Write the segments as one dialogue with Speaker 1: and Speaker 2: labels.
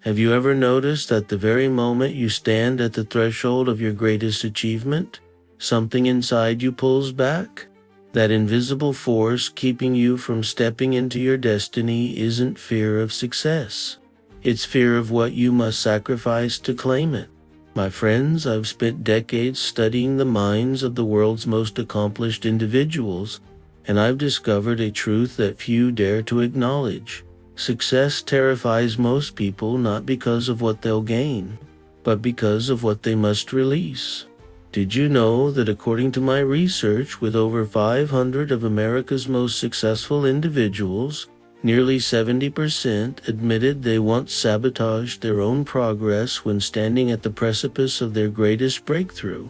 Speaker 1: Have you ever noticed that the very moment you stand at the threshold of your greatest achievement, something inside you pulls back? That invisible force keeping you from stepping into your destiny isn't fear of success. It's fear of what you must sacrifice to claim it. My friends, I've spent decades studying the minds of the world's most accomplished individuals, and I've discovered a truth that few dare to acknowledge. Success terrifies most people not because of what they'll gain, but because of what they must release. Did you know that according to my research with over 500 of America's most successful individuals, nearly 70% admitted they once sabotaged their own progress when standing at the precipice of their greatest breakthrough?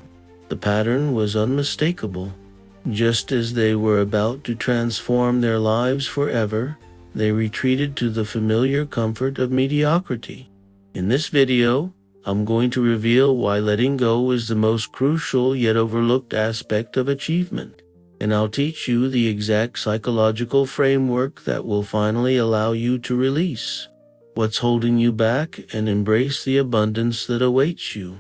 Speaker 1: The pattern was unmistakable. Just as they were about to transform their lives forever, they retreated to the familiar comfort of mediocrity. In this video, I'm going to reveal why letting go is the most crucial yet overlooked aspect of achievement. And I'll teach you the exact psychological framework that will finally allow you to release what's holding you back and embrace the abundance that awaits you.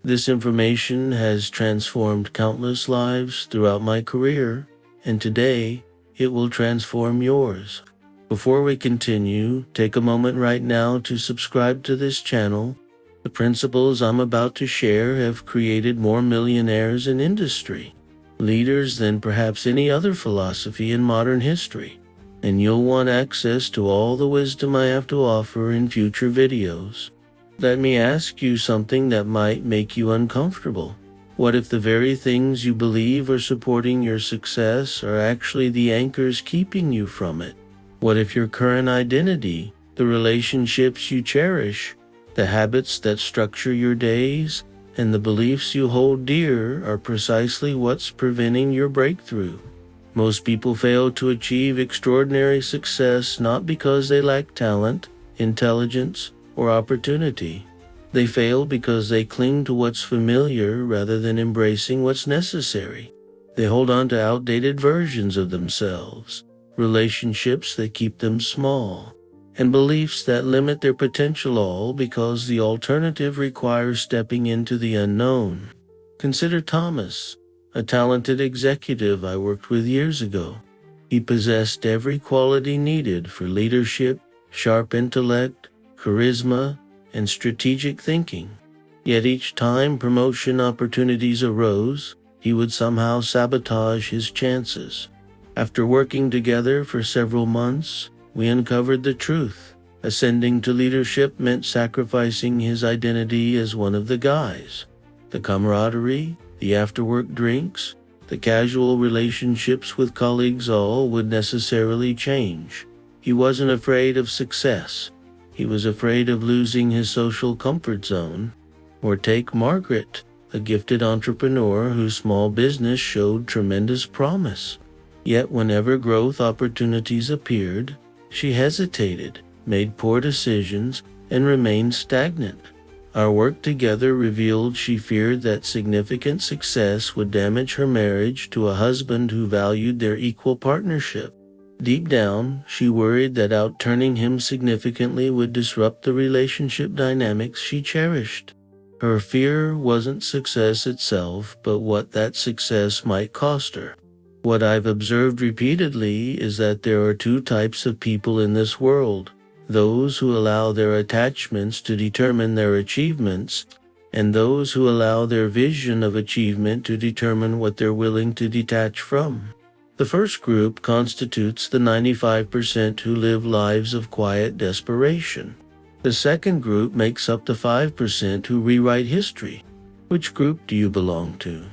Speaker 1: This information has transformed countless lives throughout my career, and today it will transform yours. Before we continue, take a moment right now to subscribe to this channel. The principles I'm about to share have created more millionaires in industry, leaders than perhaps any other philosophy in modern history, and you'll want access to all the wisdom I have to offer in future videos. Let me ask you something that might make you uncomfortable. What if the very things you believe are supporting your success are actually the anchors keeping you from it? What if your current identity, the relationships you cherish, the habits that structure your days, and the beliefs you hold dear are precisely what's preventing your breakthrough? Most people fail to achieve extraordinary success not because they lack talent, intelligence, or opportunity. They fail because they cling to what's familiar rather than embracing what's necessary. They hold on to outdated versions of themselves, relationships that keep them small, and beliefs that limit their potential, all because the alternative requires stepping into the unknown. Consider Thomas, a talented executive I worked with years ago. He possessed every quality needed for leadership, sharp intellect, charisma, and strategic thinking. Yet each time promotion opportunities arose, he would somehow sabotage his chances. After working together for several months, we uncovered the truth. Ascending to leadership meant sacrificing his identity as one of the guys. The camaraderie, the after-work drinks, the casual relationships with colleagues, all would necessarily change. He wasn't afraid of success. He was afraid of losing his social comfort zone. Or take Margaret, a gifted entrepreneur whose small business showed tremendous promise. Yet whenever growth opportunities appeared, she hesitated, made poor decisions, and remained stagnant. Our work together revealed she feared that significant success would damage her marriage to a husband who valued their equal partnership. Deep down, she worried that outturning him significantly would disrupt the relationship dynamics she cherished. Her fear wasn't success itself, but what that success might cost her. What I've observed repeatedly is that there are two types of people in this world: those who allow their attachments to determine their achievements, and those who allow their vision of achievement to determine what they're willing to detach from. The first group constitutes the 95% who live lives of quiet desperation. The second group makes up the 5% who rewrite history. Which group do you belong to?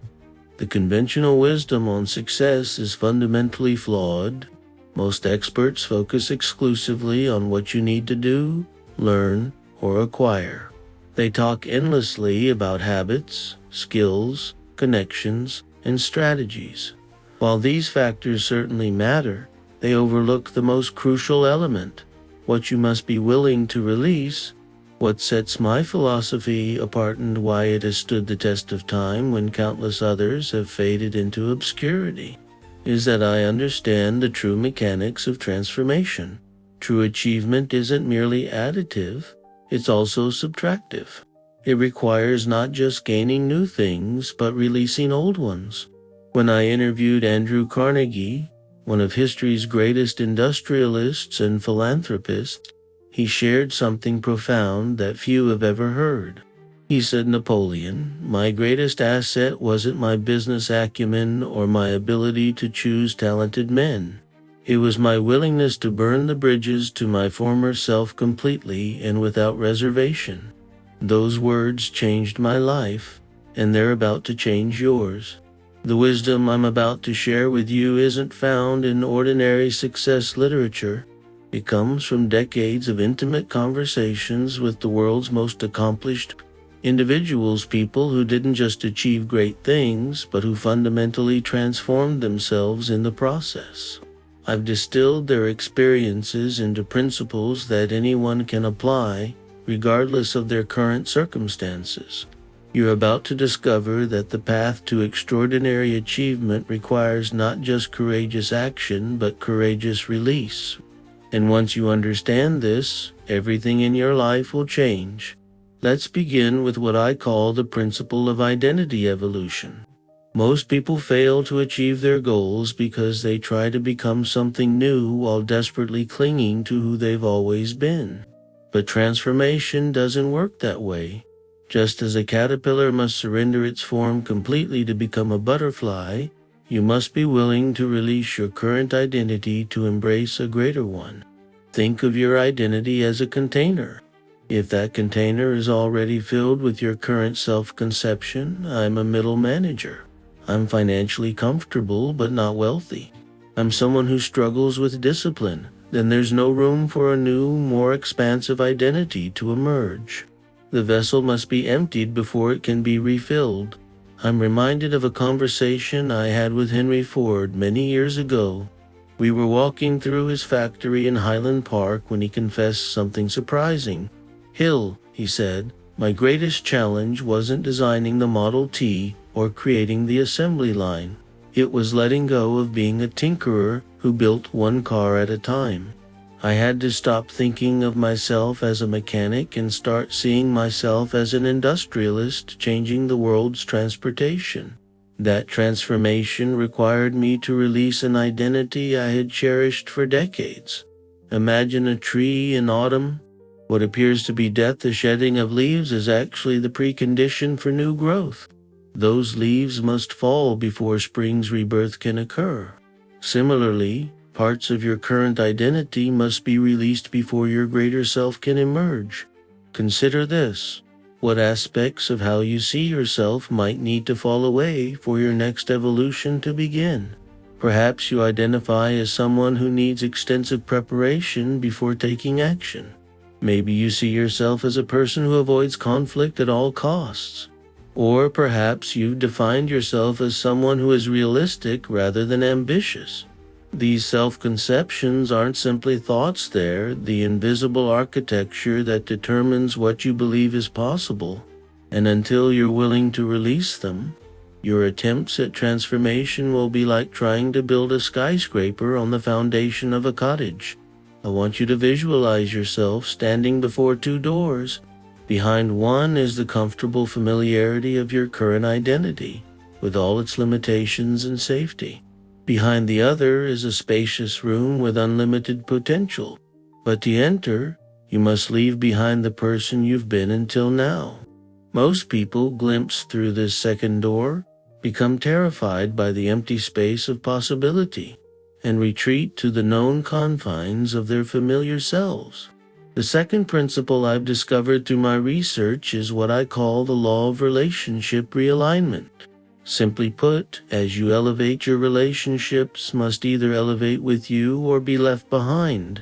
Speaker 1: The conventional wisdom on success is fundamentally flawed. Most experts focus exclusively on what you need to do, learn, or acquire. They talk endlessly about habits, skills, connections, and strategies. While these factors certainly matter, they overlook the most crucial element: what you must be willing to release. What sets my philosophy apart and why it has stood the test of time when countless others have faded into obscurity is that I understand the true mechanics of transformation. True achievement isn't merely additive, it's also subtractive. It requires not just gaining new things, but releasing old ones. When I interviewed Andrew Carnegie, one of history's greatest industrialists and philanthropists, he shared something profound that few have ever heard. He said, "Napoleon, my greatest asset wasn't my business acumen or my ability to choose talented men. It was my willingness to burn the bridges to my former self completely and without reservation." Those words changed my life, and they're about to change yours. The wisdom I'm about to share with you isn't found in ordinary success literature. It comes from decades of intimate conversations with the world's most accomplished individuals, people who didn't just achieve great things, but who fundamentally transformed themselves in the process. I've distilled their experiences into principles that anyone can apply, regardless of their current circumstances. You're about to discover that the path to extraordinary achievement requires not just courageous action, but courageous release. And once you understand this, everything in your life will change. Let's begin with what I call the principle of identity evolution. Most people fail to achieve their goals because they try to become something new while desperately clinging to who they've always been. But transformation doesn't work that way. Just as a caterpillar must surrender its form completely to become a butterfly, you must be willing to release your current identity to embrace a greater one. Think of your identity as a container. If that container is already filled with your current self-conception, I'm a middle manager. I'm financially comfortable but not wealthy. I'm someone who struggles with discipline. Then there's no room for a new, more expansive identity to emerge. The vessel must be emptied before it can be refilled. I'm reminded of a conversation I had with Henry Ford many years ago. We were walking through his factory in Highland Park when he confessed something surprising. "Hill," he said, "my greatest challenge wasn't designing the Model T or creating the assembly line. It was letting go of being a tinkerer who built one car at a time. I had to stop thinking of myself as a mechanic and start seeing myself as an industrialist changing the world's transportation. That transformation required me to release an identity I had cherished for decades. Imagine a tree in autumn. What appears to be death, the shedding of leaves, is actually the precondition for new growth. Those leaves must fall before spring's rebirth can occur. Similarly, parts of your current identity must be released before your greater self can emerge. Consider this. What aspects of how you see yourself might need to fall away for your next evolution to begin? Perhaps you identify as someone who needs extensive preparation before taking action. Maybe you see yourself as a person who avoids conflict at all costs. Or perhaps you've defined yourself as someone who is realistic rather than ambitious. These self-conceptions aren't simply thoughts, they're the invisible architecture that determines what you believe is possible. And until you're willing to release them, your attempts at transformation will be like trying to build a skyscraper on the foundation of a cottage. I want you to visualize yourself standing before two doors. Behind one is the comfortable familiarity of your current identity, with all its limitations and safety. Behind the other is a spacious room with unlimited potential. But to enter, you must leave behind the person you've been until now. Most people glimpse through this second door, become terrified by the empty space of possibility, and retreat to the known confines of their familiar selves. The second principle I've discovered through my research is what I call the law of relationship realignment. Simply put, as you elevate, your relationships must either elevate with you or be left behind.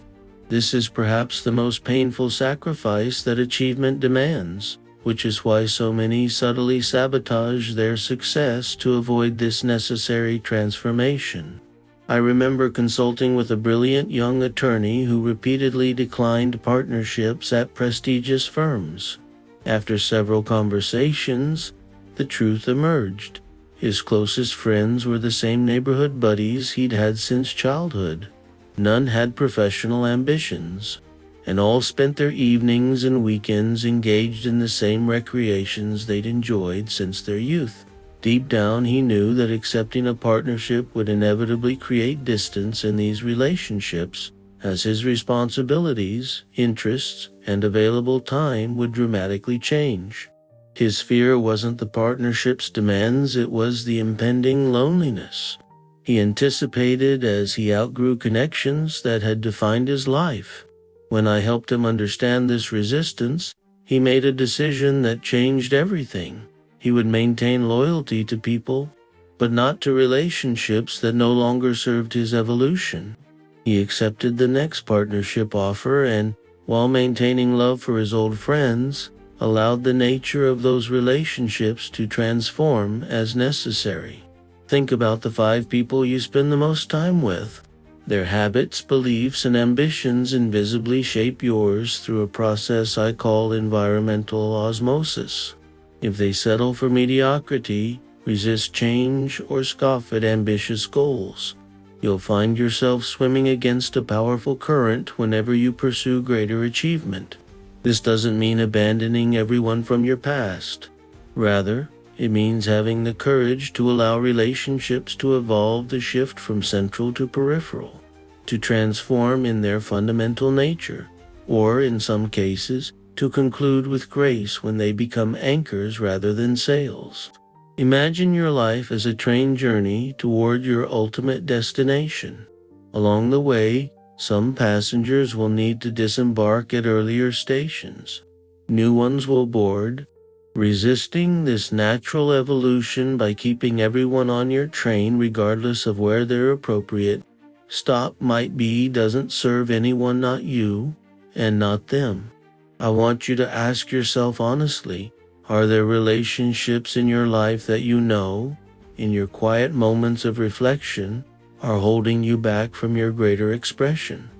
Speaker 1: This is perhaps the most painful sacrifice that achievement demands, which is why so many subtly sabotage their success to avoid this necessary transformation. I remember consulting with a brilliant young attorney who repeatedly declined partnerships at prestigious firms. After several conversations, the truth emerged. His closest friends were the same neighborhood buddies he'd had since childhood. None had professional ambitions. and all spent their evenings and weekends engaged in the same recreations they'd enjoyed since their youth. Deep down, he knew that accepting a partnership would inevitably create distance in these relationships, as his responsibilities, interests, and available time would dramatically change. His fear wasn't the partnership's demands, it was the impending loneliness he anticipated as he outgrew connections that had defined his life. When I helped him understand this resistance, he made a decision that changed everything. He would maintain loyalty to people, but not to relationships that no longer served his evolution. He accepted the next partnership offer and, while maintaining love for his old friends, allowed the nature of those relationships to transform as necessary. Think about the 5 people you spend the most time with. Their habits, beliefs, and ambitions invisibly shape yours through a process I call environmental osmosis. If they settle for mediocrity, resist change, or scoff at ambitious goals, you'll find yourself swimming against a powerful current whenever you pursue greater achievement. This doesn't mean abandoning everyone from your past. Rather, it means having the courage to allow relationships to evolve, to shift from central to peripheral, to transform in their fundamental nature, or in some cases, to conclude with grace when they become anchors rather than sails. Imagine your life as a train journey toward your ultimate destination. Along the way, some passengers will need to disembark at earlier stations. New ones will board. Resisting this natural evolution by keeping everyone on your train regardless of where their appropriate stop might be doesn't serve anyone, not you, and not them. I want you to ask yourself honestly, are there relationships in your life that you know, in your quiet moments of reflection, are holding you back from your greater expression?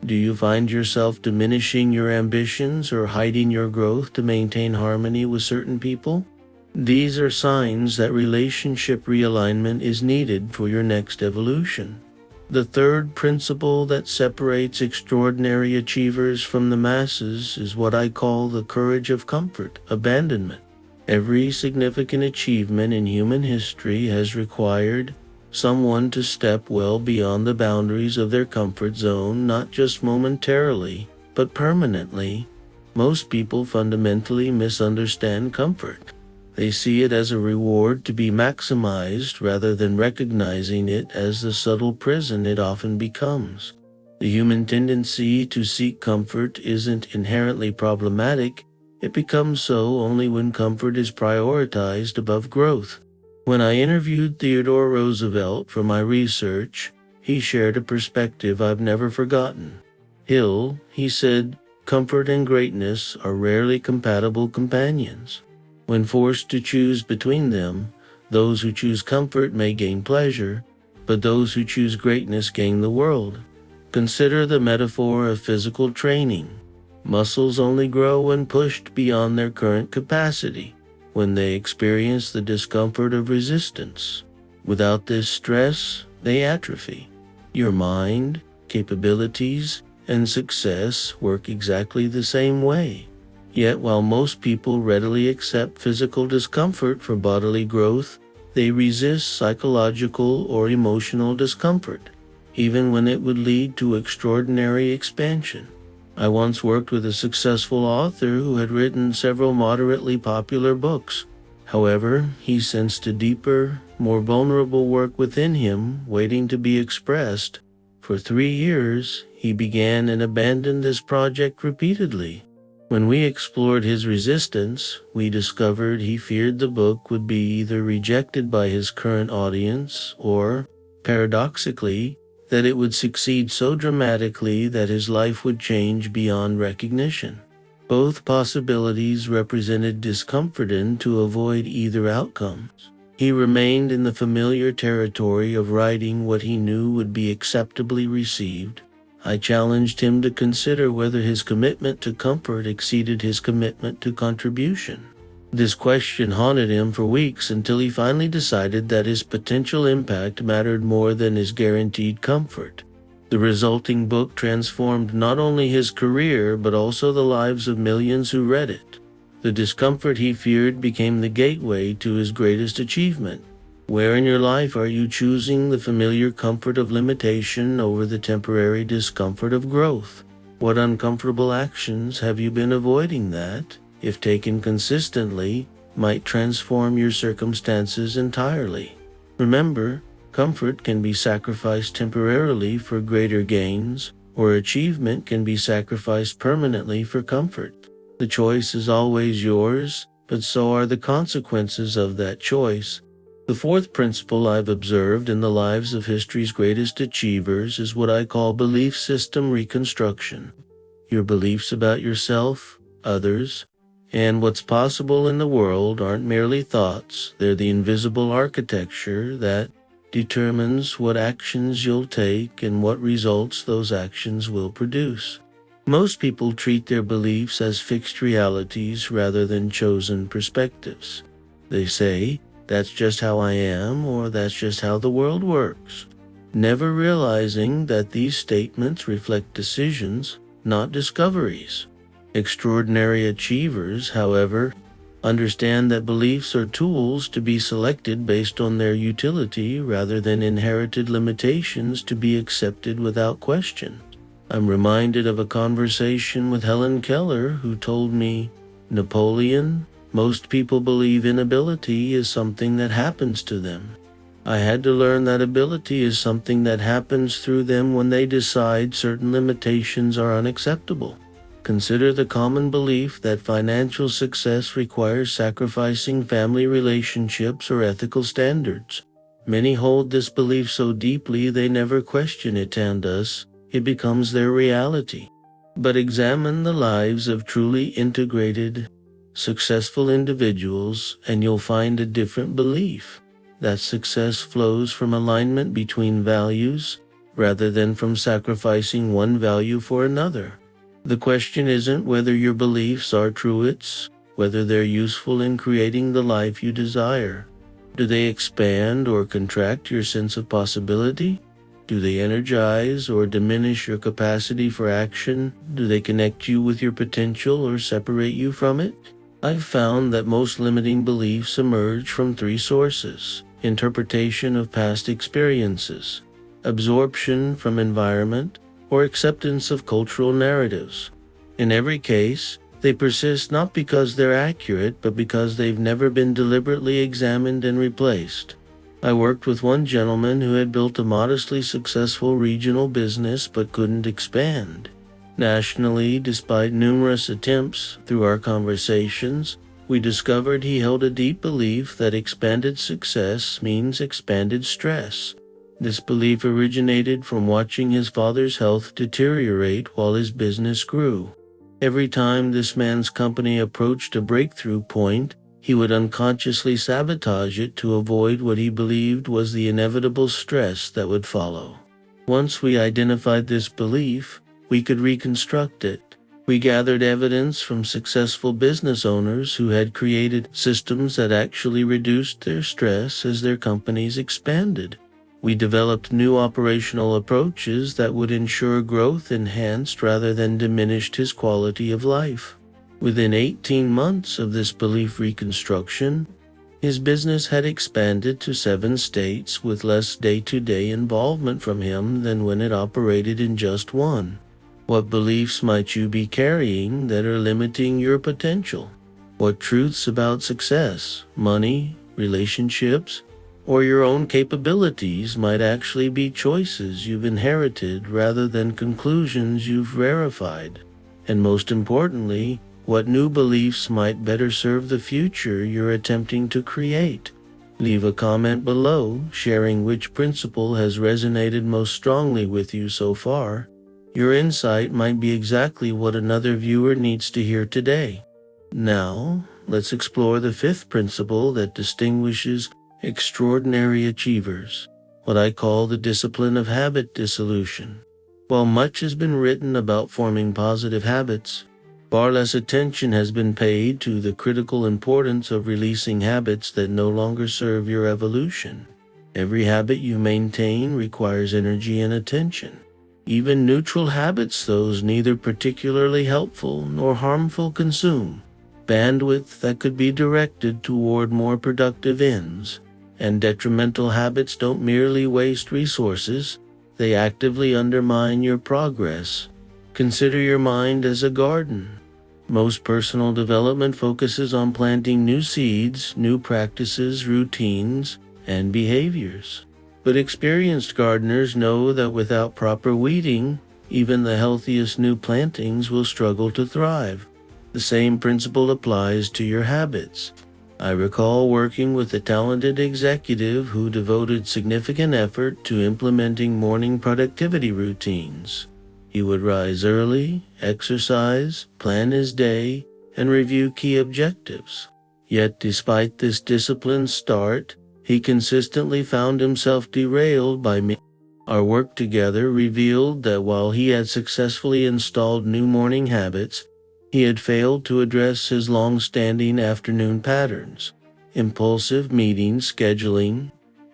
Speaker 1: Do you find yourself diminishing your ambitions or hiding your growth to maintain harmony with certain people? These are signs that relationship realignment is needed for your next evolution. The third principle that separates extraordinary achievers from the masses is what I call the courage of comfort, abandonment. Every significant achievement in human history has required someone to step well beyond the boundaries of their comfort zone, not just momentarily, but permanently. Most people fundamentally misunderstand comfort. They see it as a reward to be maximized rather than recognizing it as the subtle prison it often becomes. The human tendency to seek comfort isn't inherently problematic. It becomes so only when comfort is prioritized above growth. When I interviewed Theodore Roosevelt for my research, he shared a perspective I've never forgotten. Hill, he said, comfort and greatness are rarely compatible companions. When forced to choose between them, those who choose comfort may gain pleasure, but those who choose greatness gain the world. Consider the metaphor of physical training. Muscles only grow when pushed beyond their current capacity, when they experience the discomfort of resistance. Without this stress, they atrophy. Your mind, capabilities, and success work exactly the same way. Yet while most people readily accept physical discomfort for bodily growth, they resist psychological or emotional discomfort, even when it would lead to extraordinary expansion. I once worked with a successful author who had written several moderately popular books. However, he sensed a deeper, more vulnerable work within him waiting to be expressed. For 3 years, he began and abandoned this project repeatedly. When we explored his resistance, we discovered he feared the book would be either rejected by his current audience or, paradoxically, that it would succeed so dramatically that his life would change beyond recognition. Both possibilities represented discomfort, and to avoid either outcomes, he remained in the familiar territory of writing what he knew would be acceptably received. I challenged him to consider whether his commitment to comfort exceeded his commitment to contribution. This question haunted him for weeks until he finally decided that his potential impact mattered more than his guaranteed comfort. The resulting book transformed not only his career but also the lives of millions who read it. The discomfort he feared became the gateway to his greatest achievement. Where in your life are you choosing the familiar comfort of limitation over the temporary discomfort of growth? What uncomfortable actions have you been avoiding that, if taken consistently, might transform your circumstances entirely? Remember, comfort can be sacrificed temporarily for greater gains, or achievement can be sacrificed permanently for comfort. The choice is always yours, but so are the consequences of that choice. The fourth principle I've observed in the lives of history's greatest achievers is what I call belief system reconstruction. Your beliefs about yourself, others, and what's possible in the world aren't merely thoughts, they're the invisible architecture that determines what actions you'll take and what results those actions will produce. Most people treat their beliefs as fixed realities rather than chosen perspectives. They say, "That's just how I am," or "That's just how the world works," never realizing that these statements reflect decisions, not discoveries. Extraordinary achievers, however, understand that beliefs are tools to be selected based on their utility rather than inherited limitations to be accepted without question. I'm reminded of a conversation with Helen Keller, who told me, "Napoleon, most people believe inability is something that happens to them. I had to learn that ability is something that happens through them when they decide certain limitations are unacceptable." Consider the common belief that financial success requires sacrificing family relationships or ethical standards. Many hold this belief so deeply they never question it, and thus, it becomes their reality. But examine the lives of truly integrated, successful individuals, and you'll find a different belief. That success flows from alignment between values, rather than from sacrificing one value for another. The question isn't whether your beliefs are true, it's whether they're useful in creating the life you desire. Do they expand or contract your sense of possibility? Do they energize or diminish your capacity for action? Do they connect you with your potential or separate you from it? I've found that most limiting beliefs emerge from three sources: interpretation of past experiences, absorption from environment, or acceptance of cultural narratives. In every case, they persist not because they're accurate, but because they've never been deliberately examined and replaced. I worked with one gentleman who had built a modestly successful regional business but couldn't expand nationally despite numerous attempts. Through our conversations, we discovered he held a deep belief that expanded success means expanded stress. This belief originated from watching his father's health deteriorate while his business grew. Every time this man's company approached a breakthrough point, he would unconsciously sabotage it to avoid what he believed was the inevitable stress that would follow. Once we identified this belief, we could reconstruct it. We gathered evidence from successful business owners who had created systems that actually reduced their stress as their companies expanded. We developed new operational approaches that would ensure growth enhanced rather than diminished his quality of life. Within 18 months of this belief reconstruction, his business had expanded to 7 states with less day-to-day involvement from him than when it operated in just one. What beliefs might you be carrying that are limiting your potential? What truths about success, money, relationships, or your own capabilities might actually be choices you've inherited rather than conclusions you've verified? And most importantly, what new beliefs might better serve the future you're attempting to create? Leave a comment below, sharing which principle has resonated most strongly with you so far. Your insight might be exactly what another viewer needs to hear today. Now, let's explore the fifth principle that distinguishes extraordinary achievers, what I call the discipline of habit dissolution. While much has been written about forming positive habits, far less attention has been paid to the critical importance of releasing habits that no longer serve your evolution. Every habit you maintain requires energy and attention. Even neutral habits, those neither particularly helpful nor harmful, consume bandwidth that could be directed toward more productive ends. And detrimental habits don't merely waste resources, they actively undermine your progress. Consider your mind as a garden. Most personal development focuses on planting new seeds, new practices, routines, and behaviors. But experienced gardeners know that without proper weeding, even the healthiest new plantings will struggle to thrive. The same principle applies to your habits. I recall working with a talented executive who devoted significant effort to implementing morning productivity routines. He would rise early, exercise, plan his day, and review key objectives. Yet despite this disciplined start, he consistently found himself derailed by me. Our work together revealed that while he had successfully installed new morning habits, he had failed to address his long-standing afternoon patterns: impulsive meeting scheduling,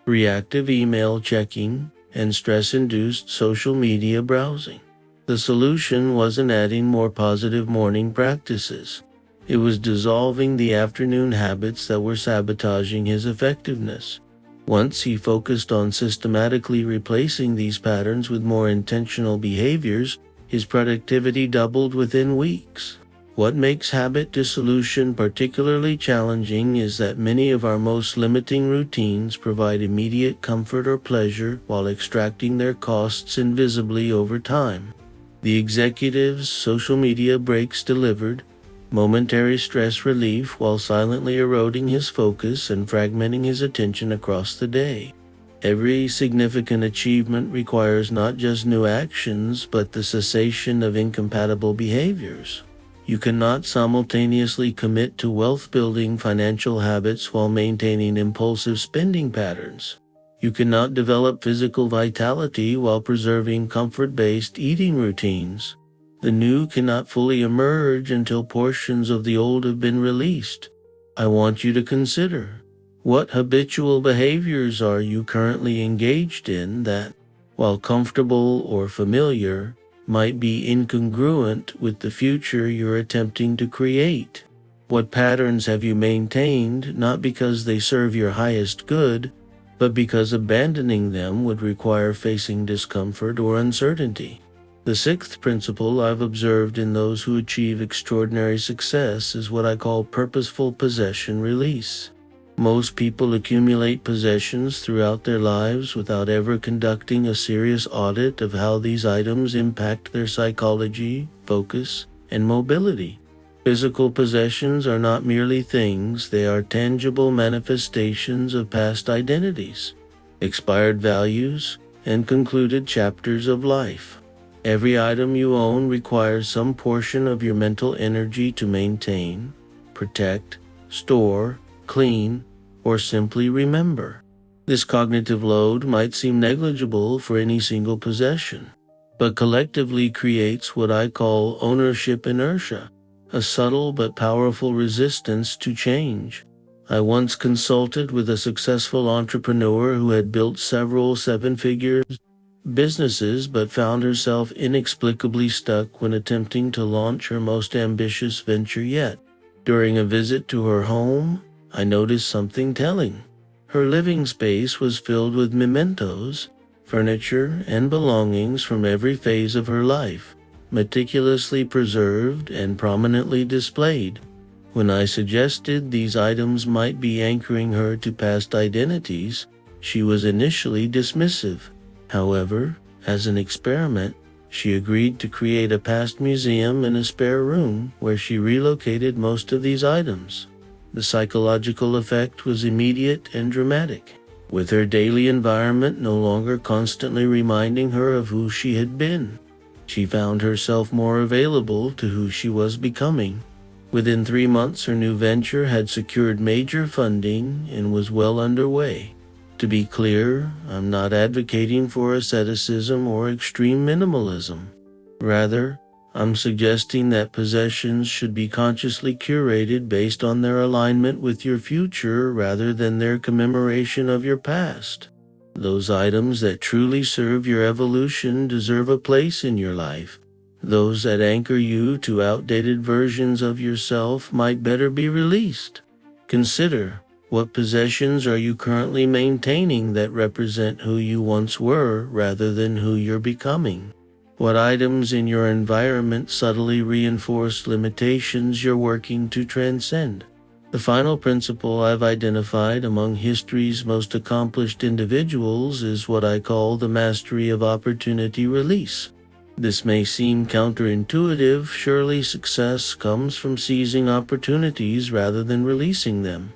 Speaker 1: reactive email checking, and stress-induced social media browsing. The solution wasn't adding more positive morning practices. It was dissolving the afternoon habits that were sabotaging his effectiveness. Once he focused on systematically replacing these patterns with more intentional behaviors, his productivity doubled within weeks. What makes habit dissolution particularly challenging is that many of our most limiting routines provide immediate comfort or pleasure while extracting their costs invisibly over time. The executive's social media breaks delivered momentary stress relief while silently eroding his focus and fragmenting his attention across the day. Every significant achievement requires not just new actions, but the cessation of incompatible behaviors. You cannot simultaneously commit to wealth-building financial habits while maintaining impulsive spending patterns. You cannot develop physical vitality while preserving comfort-based eating routines. The new cannot fully emerge until portions of the old have been released. I want you to consider, what habitual behaviors are you currently engaged in that, while comfortable or familiar, might be incongruent with the future you're attempting to create? What patterns have you maintained not because they serve your highest good, but because abandoning them would require facing discomfort or uncertainty? The sixth principle I've observed in those who achieve extraordinary success is what I call purposeful possession release. Most people accumulate possessions throughout their lives without ever conducting a serious audit of how these items impact their psychology, focus, and mobility. Physical possessions are not merely things, they are tangible manifestations of past identities, expired values, and concluded chapters of life. Every item you own requires some portion of your mental energy to maintain, protect, store, clean, or simply remember. This cognitive load might seem negligible for any single possession, but collectively creates what I call ownership inertia, a subtle but powerful resistance to change. I once consulted with a successful entrepreneur who had built several seven-figure businesses but found herself inexplicably stuck when attempting to launch her most ambitious venture yet. During a visit to her home, I noticed something telling. Her living space was filled with mementos, furniture, and belongings from every phase of her life, meticulously preserved and prominently displayed. When I suggested these items might be anchoring her to past identities, she was initially dismissive. However, as an experiment, she agreed to create a past museum in a spare room where she relocated most of these items. The psychological effect was immediate and dramatic, with her daily environment no longer constantly reminding her of who she had been. She found herself more available to who she was becoming. Within 3 months, her new venture had secured major funding and was well underway. To be clear, I'm not advocating for asceticism or extreme minimalism. Rather, I'm suggesting that possessions should be consciously curated based on their alignment with your future rather than their commemoration of your past. Those items that truly serve your evolution deserve a place in your life. Those that anchor you to outdated versions of yourself might better be released. Consider, what possessions are you currently maintaining that represent who you once were rather than who you're becoming? What items in your environment subtly reinforce limitations you're working to transcend? The final principle I've identified among history's most accomplished individuals is what I call the mastery of opportunity release. This may seem counterintuitive. Surely success comes from seizing opportunities rather than releasing them.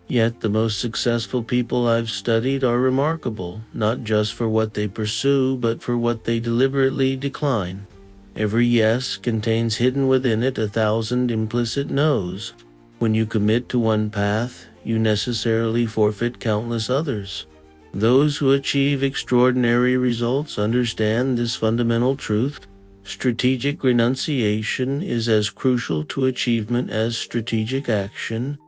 Speaker 1: Yet the most successful people I've studied are remarkable, not just for what they pursue, but for what they deliberately decline. Every yes contains hidden within it 1,000 implicit no's. When you commit to one path, you necessarily forfeit countless others. Those who achieve extraordinary results understand this fundamental truth. Strategic renunciation is as crucial to achievement as strategic action.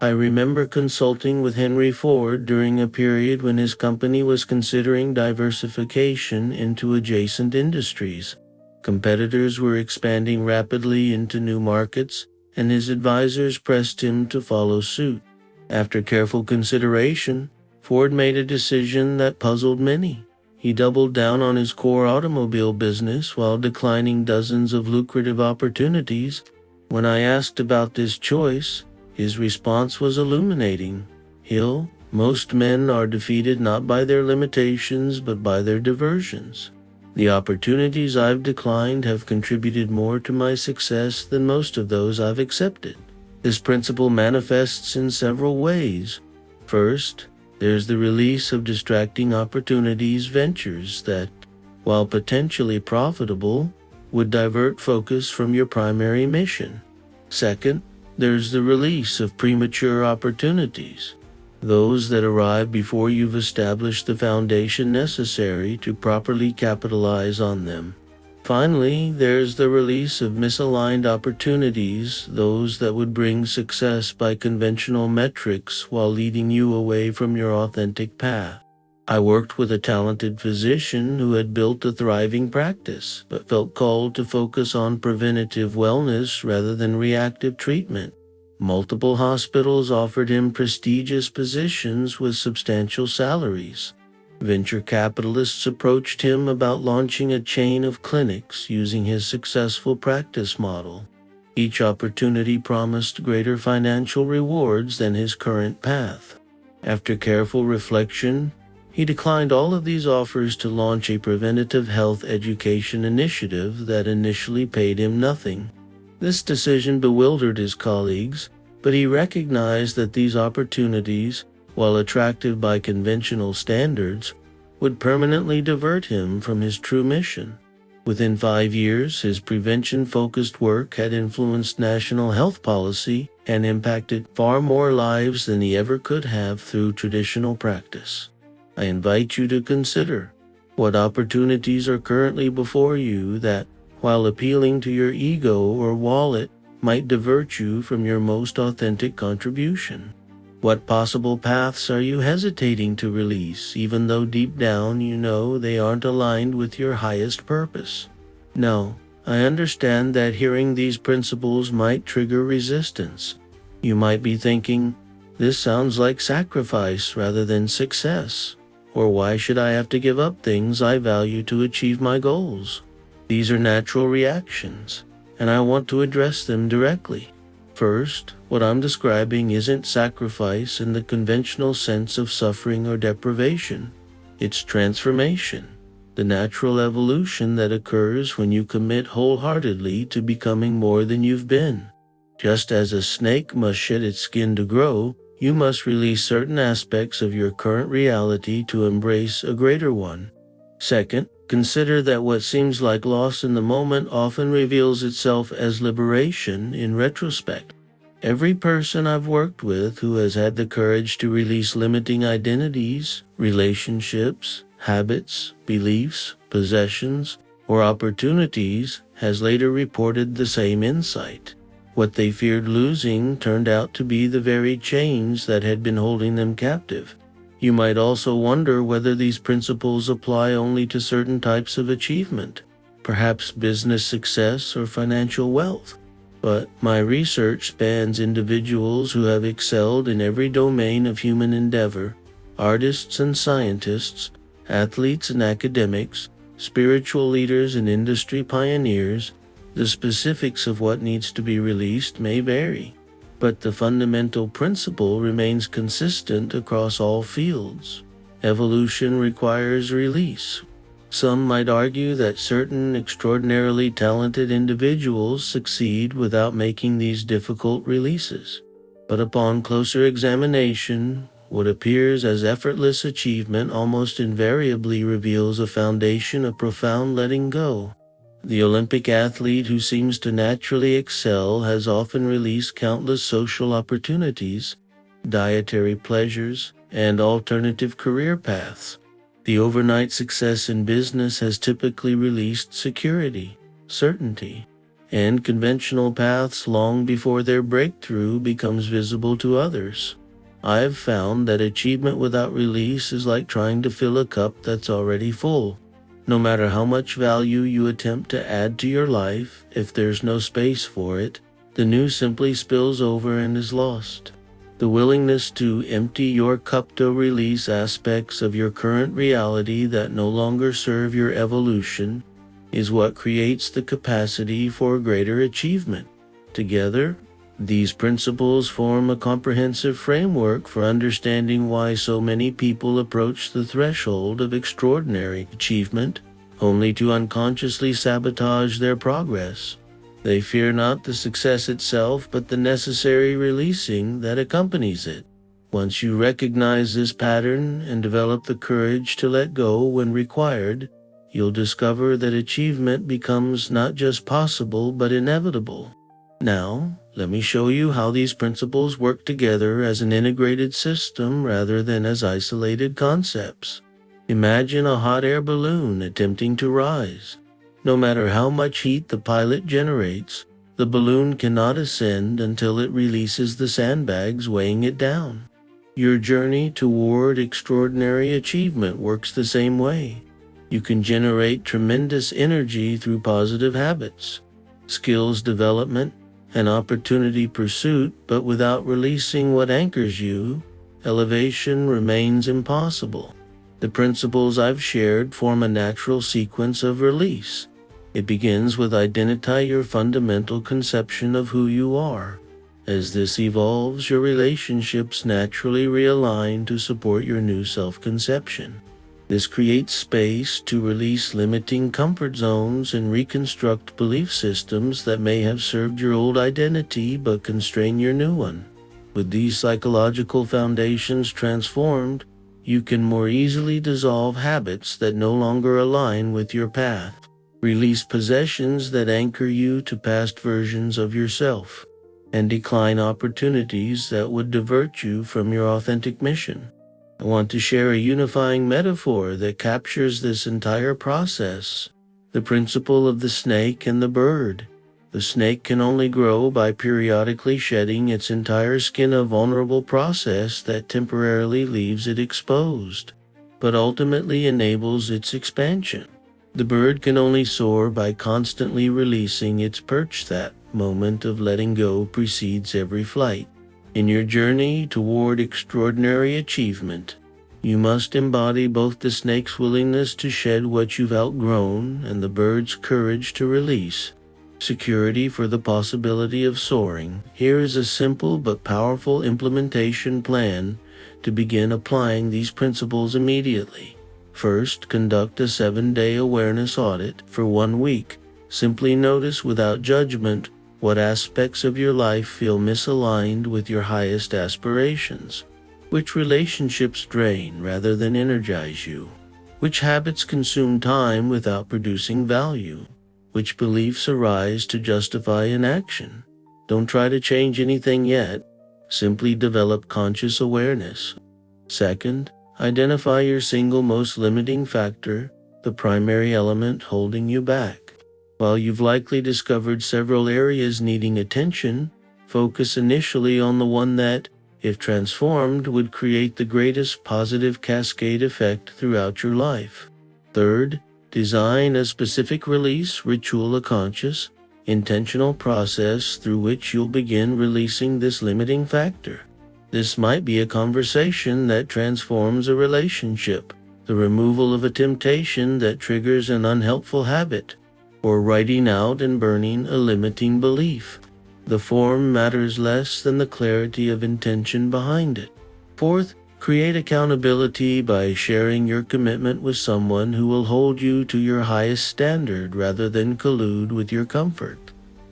Speaker 1: I remember consulting with Henry Ford during a period when his company was considering diversification into adjacent industries. Competitors were expanding rapidly into new markets, and his advisors pressed him to follow suit. After careful consideration, Ford made a decision that puzzled many. He doubled down on his core automobile business while declining dozens of lucrative opportunities. When I asked about this choice, his response was illuminating. Hill, most men are defeated not by their limitations but by their diversions. The opportunities I've declined have contributed more to my success than most of those I've accepted. This principle manifests in several ways. First, there's the release of distracting opportunities, ventures that, while potentially profitable, would divert focus from your primary mission. Second, there's the release of premature opportunities, those that arrive before you've established the foundation necessary to properly capitalize on them. Finally, there's the release of misaligned opportunities, those that would bring success by conventional metrics while leading you away from your authentic path. I worked with a talented physician who had built a thriving practice, but felt called to focus on preventative wellness rather than reactive treatment. Multiple hospitals offered him prestigious positions with substantial salaries. Venture capitalists approached him about launching a chain of clinics using his successful practice model. Each opportunity promised greater financial rewards than his current path. After careful reflection, he declined all of these offers to launch a preventative health education initiative that initially paid him nothing. This decision bewildered his colleagues, but he recognized that these opportunities, while attractive by conventional standards, would permanently divert him from his true mission. Within 5 years, his prevention-focused work had influenced national health policy and impacted far more lives than he ever could have through traditional practice. I invite you to consider what opportunities are currently before you that, while appealing to your ego or wallet, might divert you from your most authentic contribution. What possible paths are you hesitating to release, even though deep down you know they aren't aligned with your highest purpose? No, I understand that hearing these principles might trigger resistance. You might be thinking, this sounds like sacrifice rather than success, or why should I have to give up things I value to achieve my goals? These are natural reactions, and I want to address them directly. First, what I'm describing isn't sacrifice in the conventional sense of suffering or deprivation. It's transformation, the natural evolution that occurs when you commit wholeheartedly to becoming more than you've been. Just as a snake must shed its skin to grow, you must release certain aspects of your current reality to embrace a greater one. Second, consider that what seems like loss in the moment often reveals itself as liberation in retrospect. Every person I've worked with who has had the courage to release limiting identities, relationships, habits, beliefs, possessions, or opportunities has later reported the same insight. What they feared losing turned out to be the very chains that had been holding them captive. You might also wonder whether these principles apply only to certain types of achievement, perhaps business success or financial wealth. But my research spans individuals who have excelled in every domain of human endeavor: artists and scientists, athletes and academics, spiritual leaders and industry pioneers. The specifics of what needs to be released may vary, but the fundamental principle remains consistent across all fields. Evolution requires release. Some might argue that certain extraordinarily talented individuals succeed without making these difficult releases. But upon closer examination, what appears as effortless achievement almost invariably reveals a foundation of profound letting go. The Olympic athlete who seems to naturally excel has often released countless social opportunities, dietary pleasures, and alternative career paths. The overnight success in business has typically released security, certainty, and conventional paths long before their breakthrough becomes visible to others. I have found that achievement without release is like trying to fill a cup that's already full. No matter how much value you attempt to add to your life, if there's no space for it, the new simply spills over and is lost. The willingness to empty your cup to release aspects of your current reality that no longer serve your evolution is what creates the capacity for greater achievement. Together, these principles form a comprehensive framework for understanding why so many people approach the threshold of extraordinary achievement only to unconsciously sabotage their progress. They fear not the success itself, but the necessary releasing that accompanies it. Once you recognize this pattern and develop the courage to let go when required, you'll discover that achievement becomes not just possible but inevitable. Now, let me show you how these principles work together as an integrated system rather than as isolated concepts. Imagine a hot air balloon attempting to rise. No matter how much heat the pilot generates, the balloon cannot ascend until it releases the sandbags weighing it down. Your journey toward extraordinary achievement works the same way. You can generate tremendous energy through positive habits, skills development, and opportunity pursuit, but without releasing what anchors you, elevation remains impossible. The principles I've shared form a natural sequence of release. It begins with identify your fundamental conception of who you are. As this evolves, your relationships naturally realign to support your new self-conception. This creates space to release limiting comfort zones and reconstruct belief systems that may have served your old identity but constrain your new one. With these psychological foundations transformed, you can more easily dissolve habits that no longer align with your path. Release possessions that anchor you to past versions of yourself, and decline opportunities that would divert you from your authentic mission. I want to share a unifying metaphor that captures this entire process: the principle of the snake and the bird. The snake can only grow by periodically shedding its entire skin, a vulnerable process that temporarily leaves it exposed, but ultimately enables its expansion. The bird can only soar by constantly releasing its perch. That moment of letting go precedes every flight. In your journey toward extraordinary achievement, you must embody both the snake's willingness to shed what you've outgrown and the bird's courage to release security for the possibility of soaring. Here is a simple but powerful implementation plan to begin applying these principles immediately. First, conduct a 7-day awareness audit for 1 week. Simply notice without judgment what aspects of your life feel misaligned with your highest aspirations. Which relationships drain rather than energize you? Which habits consume time without producing value? Which beliefs arise to justify inaction? Don't try to change anything yet. Simply develop conscious awareness. Second, identify your single most limiting factor, the primary element holding you back. While you've likely discovered several areas needing attention, focus initially on the one that, if transformed, would create the greatest positive cascade effect throughout your life. Third, design a specific release ritual, a conscious, intentional process through which you'll begin releasing this limiting factor. This might be a conversation that transforms a relationship, the removal of a temptation that triggers an unhelpful habit, or writing out and burning a limiting belief. The form matters less than the clarity of intention behind it. Fourth, create accountability by sharing your commitment with someone who will hold you to your highest standard rather than collude with your comfort.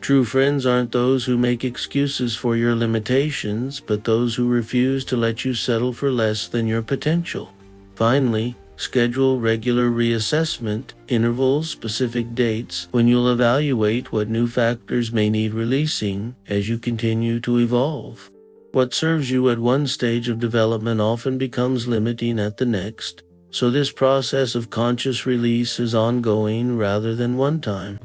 Speaker 1: True friends aren't those who make excuses for your limitations, but those who refuse to let you settle for less than your potential. Finally, schedule regular reassessment intervals, specific dates when you'll evaluate what new factors may need releasing as you continue to evolve. What serves you at one stage of development often becomes limiting at the next, so this process of conscious release is ongoing rather than one-time.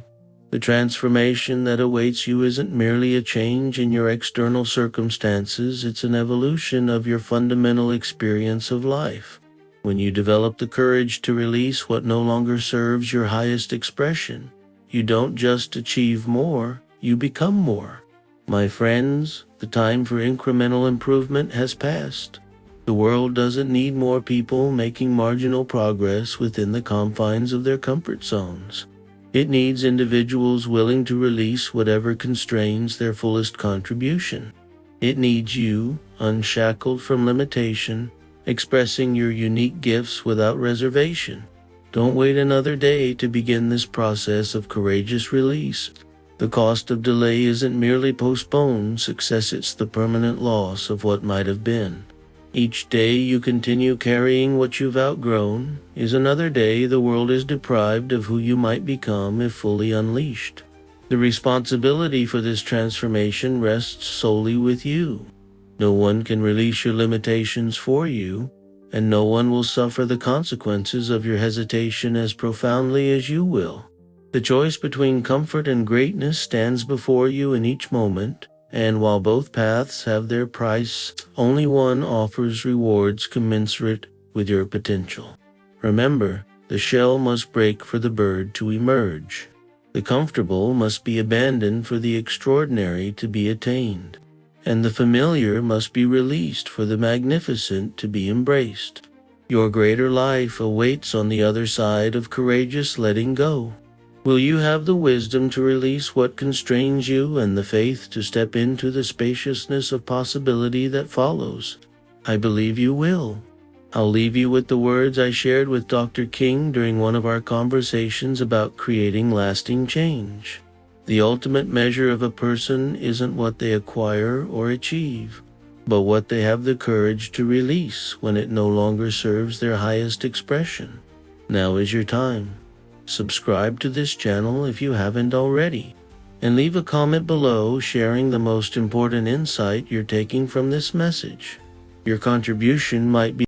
Speaker 1: The transformation that awaits you isn't merely a change in your external circumstances, it's an evolution of your fundamental experience of life. When you develop the courage to release what no longer serves your highest expression, you don't just achieve more, you become more. My friends, the time for incremental improvement has passed. The world doesn't need more people making marginal progress within the confines of their comfort zones. It needs individuals willing to release whatever constrains their fullest contribution. It needs you, unshackled from limitation, expressing your unique gifts without reservation. Don't wait another day to begin this process of courageous release. The cost of delay isn't merely postponed success, it's the permanent loss of what might have been. Each day you continue carrying what you've outgrown is another day the world is deprived of who you might become if fully unleashed. The responsibility for this transformation rests solely with you. No one can release your limitations for you, and no one will suffer the consequences of your hesitation as profoundly as you will. The choice between comfort and greatness stands before you in each moment, and while both paths have their price, only one offers rewards commensurate with your potential. Remember, the shell must break for the bird to emerge. The comfortable must be abandoned for the extraordinary to be attained. And the familiar must be released for the magnificent to be embraced. Your greater life awaits on the other side of courageous letting go. Will you have the wisdom to release what constrains you and the faith to step into the spaciousness of possibility that follows? I believe you will. I'll leave you with the words I shared with Dr. King during one of our conversations about creating lasting change. The ultimate measure of a person isn't what they acquire or achieve, but what they have the courage to release when it no longer serves their highest expression. Now is your time. Subscribe to this channel if you haven't already, and leave a comment below sharing the most important insight you're taking from this message. Your contribution might be